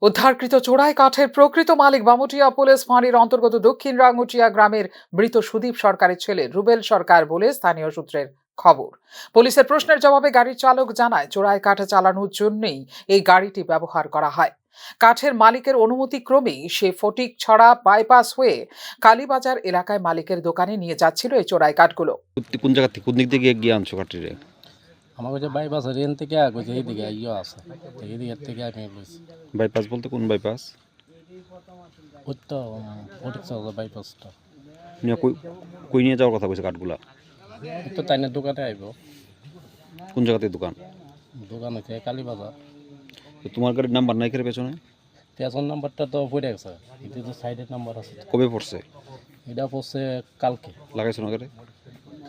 উদ্ধারকৃত চোরাই কাঠের প্রকৃত মালিক বামুটিয়া পুলিশ ফাঁড়ির অন্তর্গত দক্ষিণ রাঙ্গুটিয়া গ্রামের মৃত সুদীপ সরকারের ছেলে রুবেল সরকার বলে স্থানীয় সূত্রের খবর। পুলিশের প্রশ্নের জবাবে গাড়ির চালক জানায়, চোরাই কাঠ চালানোর জন্যই এই গাড়িটি ব্যবহার করা হয়। কাঠের মালিকের অনুমতি ক্রমেই সে ফটিকছড়া বাইপাস হয়ে কালীবাজার এলাকায় মালিকের দোকানে নিয়ে যাচ্ছিল এই চোরাই কাঠগুলো। কোন জায়গা থেকে কোন দিক থেকে গিয়ে আনছো কাঠটি? আমার কাছে বাইপাস রেন থেকে কইছে এইদিকে ইয়ে আছে, এইদিকে থেকে আমি লইছি। বাইপাস বলতে কোন বাইপাস? ওই তো ফটিকছড়া বাইপাসটা। কই নিয়ে যাওয়ার কথা কইছে কাঠগুলা? ওই তো তাইনের দোকানে আইব। কোন জায়গাতে দোকান? দোকান হচ্ছে কালীবাজার। তো তোমার গাড়ির নাম্বার নাই কেন পেছনে? পেছন নাম্বারটা তো পড়ে গেছে, এটা তো সাইডের নাম্বার আছে। কবে পড়ছে? এটা পড়ছে কালকে। লাগাইছো না গাড়ি?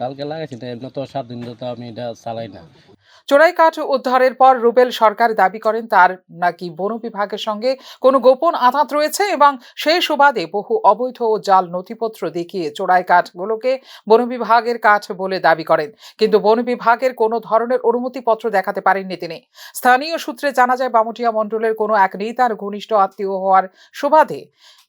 কালকে লাগাইছি না, এমনি তো 7 দিন ধরে তো আমি এটা চালাই না। চোরাই কাঠ উদ্ধারের পর রুবেল সরকার দাবি করেন তার নাকি বন বিভাগের সঙ্গে কোনো গোপন আঘাত রয়েছে এবং সেই সুবাদে বহু অবৈধ ও জাল নথিপত্র দেখিয়ে চোরাই কাঠগুলোকে বন বিভাগের কাঠ বলে দাবি করেন, কিন্তু বন বিভাগের কোনো ধরনের অনুমতিপত্র দেখাতে পারেননি তিনি। স্থানীয় সূত্রে জানা যায়, বামুটিয়া মণ্ডলের কোনো এক নেতার ঘনিষ্ঠ আত্মীয় হওয়ার সুবাদে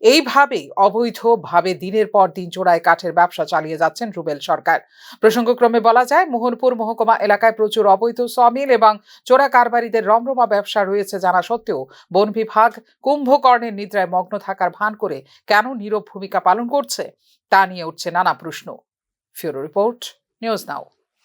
এইভাবেই অবৈধভাবে দিনের পর দিন চোরাই কাঠের ব্যবসা চালিয়ে যাচ্ছেন রুবেল সরকার। প্রসঙ্গক্রমে বলা যায়, মোহনপুর মহকুমা এলাকায় প্রচুর অবৈধ সমিল এবং চোরা কারবারিদের রমরমা ব্যবসা রয়েছে জানা সত্ত্বেও বন বিভাগ কুম্ভকর্ণের নিদ্রায় মগ্ন থাকার ভান করে কেন নীরব ভূমিকা পালন করছে তা নিয়ে উঠছে নানা প্রশ্ন। ফিউরো রিপোর্ট, নিউজ নাও।